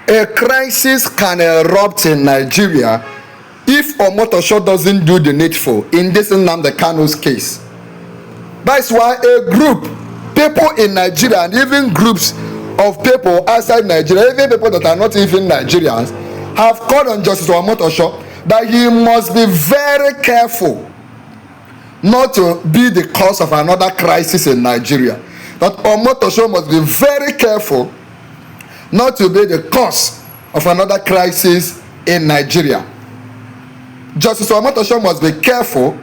a crisis can erupt in Nigeria if Omotosho doesn't do the needful in this Nnamdi Kanu's case. That's why a group, people in Nigeria, and even groups of people outside Nigeria, even people that are not even Nigerians, have called on Justice Omotosho that he must be very careful not to be the cause of another crisis in Nigeria. That Omotosho must be very careful not to be the cause of another crisis in Nigeria. Justice Omotosho must be careful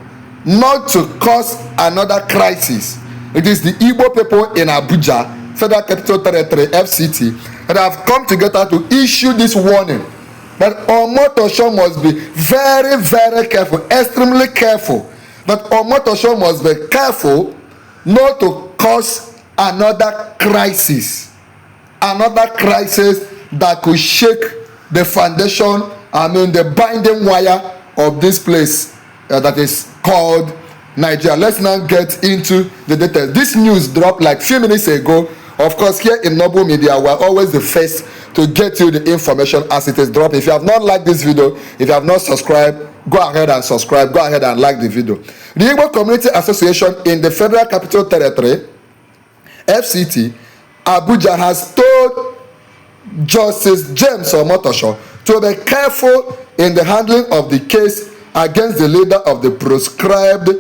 not to cause another crisis. It is the Igbo people in Abuja, Federal Capital Territory, FCT, that have come together to issue this warning that Omotosho must be very, very careful, extremely careful. That Omotosho must be careful not to cause another crisis that could shake the foundation, the binding wire of this place that is called Nigeria. Let's now get into the details. This news dropped like a few minutes ago. Of course, here in Noble Media, we're always the first to get you the information as it is dropped. If you have not liked this video, if you have not subscribed, go ahead and subscribe. Go ahead and like the video. The Igbo Community Association in the Federal Capital Territory, FCT, Abuja, has told Justice James Omotosho to be careful in the handling of the case against the leader of the proscribed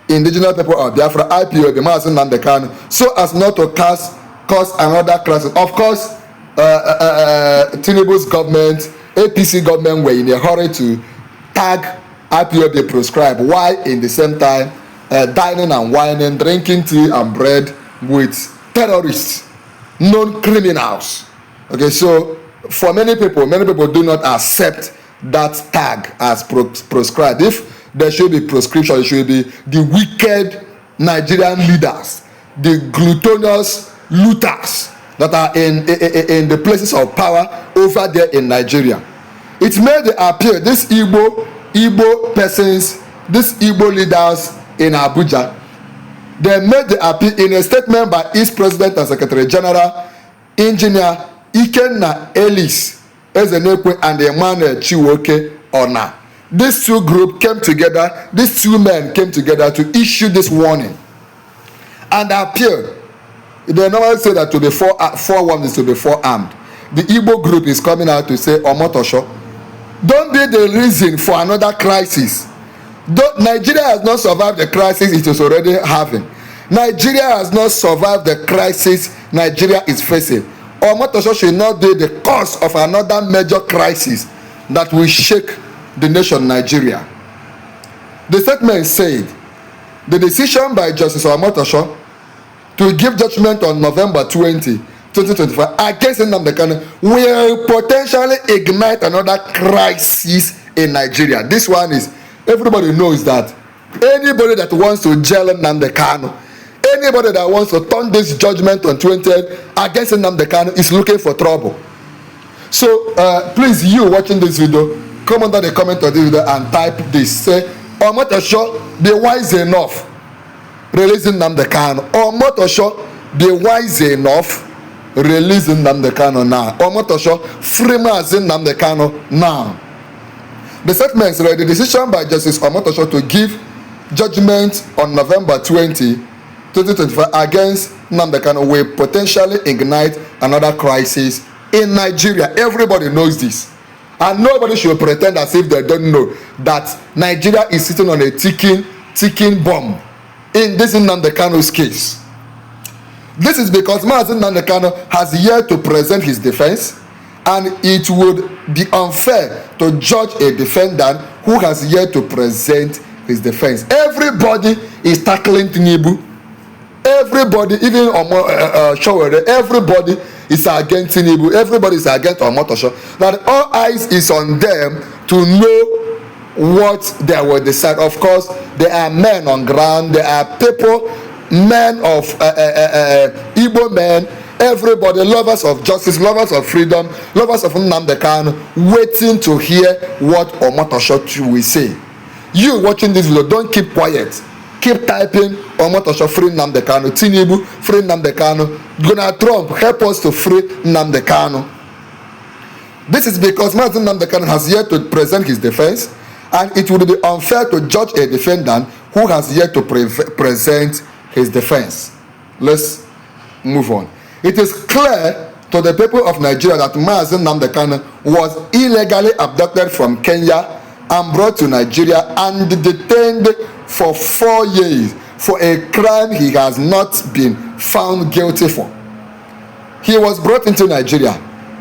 indigenous people of Biafra, IPOB, Nnamdi Kanu, so as not to cause another crisis. Of course, Tinubu's government, APC government, were in a hurry to tag IPOB proscribed, while in the same time dining and wining, drinking tea and bread with terrorists, known criminals. Okay, so for many people do not accept that tag as proscribed. If there should be proscription, it should be the wicked Nigerian leaders, the gluttonous looters that are in the places of power over there in Nigeria. It made the appeal, these Igbo persons, these Igbo leaders in Abuja, they made the appeal in a statement by its President and Secretary General, Engineer Ikenna Ellis Ezenekwe and Emmanuel Chiwoke Ona. These two groups came together, these two men came together to issue this warning and appeal. They normally say that to be forewarned is to be forearmed. The Igbo group is coming out to say, Omotosho, don't be the reason for another crisis. Nigeria has not survived the crisis it is already having. Nigeria has not survived the crisis Nigeria is facing. Omotosho should not be the cause of another major crisis that will shake the nation Nigeria. The statement said, the decision by Justice Omotosho to give judgment on November 20, 2025 against Nnamdi Kanu will potentially ignite another crisis in Nigeria. This one is, everybody knows that anybody that wants to jail Nnamdi Kanu, anybody that wants to turn this judgment on 20th against Nnamdi Kanu is looking for trouble. So please, you watching this video, come under the comment of this video and type this. Say, Omotosho, be wise enough releasing Nnamdi Kanu. Omotosho, be wise enough releasing Nnamdi Kanu now. Omotosho, free Nnamdi Kanu now. The statement read, the decision by Justice Omotosho to give judgment on November 20, 2025 against Nnamdi Kanu will potentially ignite another crisis in Nigeria. Everybody knows this. And nobody should pretend as if they don't know that Nigeria is sitting on a ticking bomb in this Nnamdi Kanu's case. This is because Nnamdi Kanu has yet to present his defense, and it would be unfair to judge a defendant who has yet to present his defense. Everybody is tackling Tinubu. Everybody, even Showere, everybody is against Tinubu. Everybody is against Omotosho. That all eyes is on them to know what they will decide. Of course, there are men on ground. There are people, men of Igbo men, everybody, lovers of justice, lovers of freedom, lovers of Nnamdi Kanu, waiting to hear what Omotosho will say. You watching this video, don't keep quiet. Keep typing Omotosho free Nnamdi Kanu, Tinubu free Nnamdi Kanu, Donald Trump help us to free Nnamdi Kanu. This is because Mazi Nnamdi Kanu has yet to present his defense, and it would be unfair to judge a defendant who has yet to present his defense. Let's move on. It is clear to the people of Nigeria that Mazi Nnamdi Kanu was illegally abducted from Kenya and brought to Nigeria and detained for 4 years for a crime he has not been found guilty for. He was brought into Nigeria.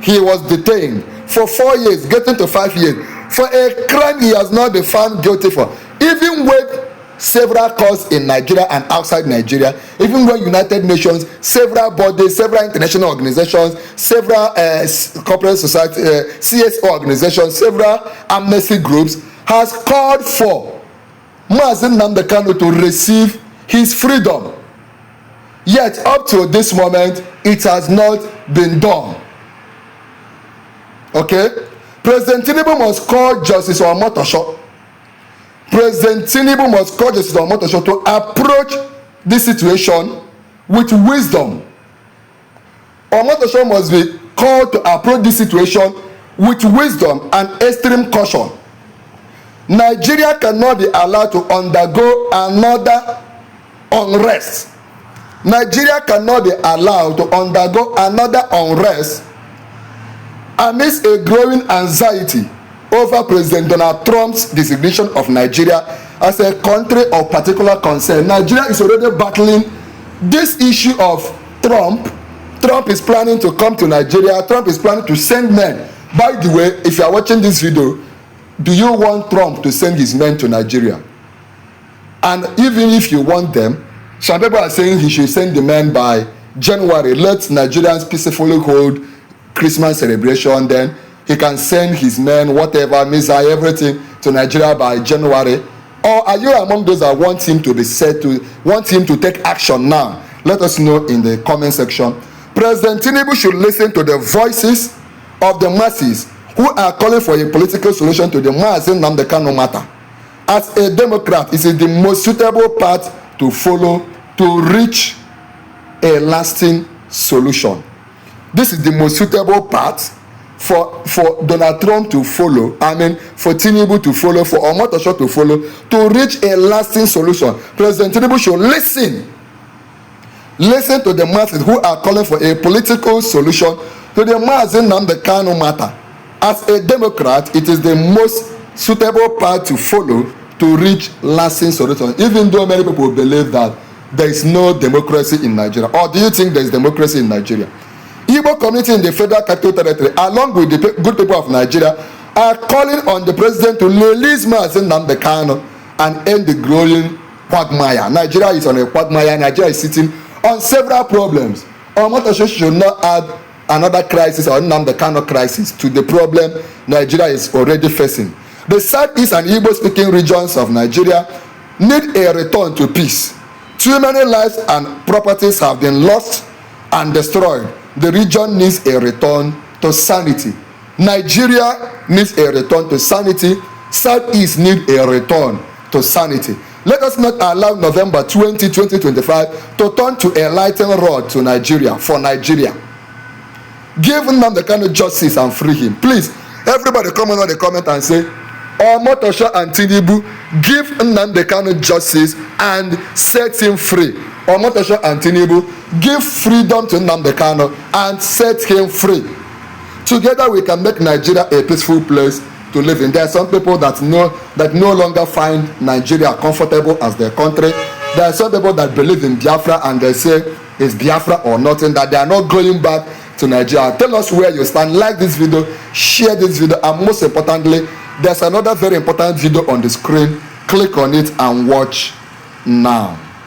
He was detained for 4 years, getting to 5 years, for a crime he has not been found guilty for. Even with several courts in Nigeria and outside Nigeria, even when United Nations, several bodies, several international organizations, several corporate society, CSO organizations, several amnesty groups has called for Mazi Nnamdi Kanu to receive his freedom. Yet up to this moment, it has not been done. Okay? President Tinubu must call Justice Omotosho. President Tinubu must call Justice Omotosho to approach this situation with wisdom. Omotosho must be called to approach this situation with wisdom and extreme caution. Nigeria cannot be allowed to undergo another unrest. Nigeria cannot be allowed to undergo another unrest amidst a growing anxiety over President Donald Trump's designation of Nigeria as a country of particular concern. Nigeria is already battling this issue of Trump. Trump is planning to come to Nigeria. Trump is planning to send men. By the way, if you are watching this video, do you want Trump to send his men to Nigeria? And even if you want them, some people are saying he should send the men by January. Let Nigerians peacefully hold Christmas celebration, then he can send his men, whatever, missile, everything to Nigeria by January. Or are you among those that want him to be said to, want him to take action now? Let us know in the comment section. President Tinubu should listen to the voices of the masses who are calling for a political solution to the Mazi Nnamdi Kanu matter. As a Democrat, it is the most suitable path to follow to reach a lasting solution. This is the most suitable path for Donald Trump to follow, for Tinubu to follow, for Omotosho to follow, to reach a lasting solution. President Tinubu should listen to the masses who are calling for a political solution to the Mazi Nnamdi Kanu matter. As a Democrat, it is the most suitable path to follow to reach lasting solution, even though many people believe that there is no democracy in Nigeria. Or do you think there is democracy in Nigeria? Igbo community in the Federal Capital Territory, along with the good people of Nigeria, are calling on the president to release Mazi Nnamdi Kanu and end the growing quagmire. Nigeria is on a quagmire. Nigeria is sitting on several problems. Omotosho should not add another crisis or Nnamdi Kanu crisis to the problem Nigeria is already facing. The Southeast and Igbo-speaking regions of Nigeria need a return to peace. Too many lives and properties have been lost and destroyed. The region needs a return to sanity. Nigeria needs a return to sanity. Southeast needs a return to sanity. Let us not allow November 20, 2025 to turn to a lightning rod to Nigeria, for Nigeria. Give Nnamdi Kanu justice and free him. Please, everybody comment on the comment and say, Omotosho and Tinubu, give Nnamdi Kanu justice and set him free. Omotosho and Tinubu, give freedom to Nnamdi Kanu and set him free. Together we can make Nigeria a peaceful place to live in. There are some people that no longer find Nigeria comfortable as their country. There are some people that believe in Biafra and they say it's Biafra or nothing, that they are not going back to Nigeria. Tell us where you stand. Like this video, share this video, and most importantly, there's another very important video on the screen. Click on it and watch now.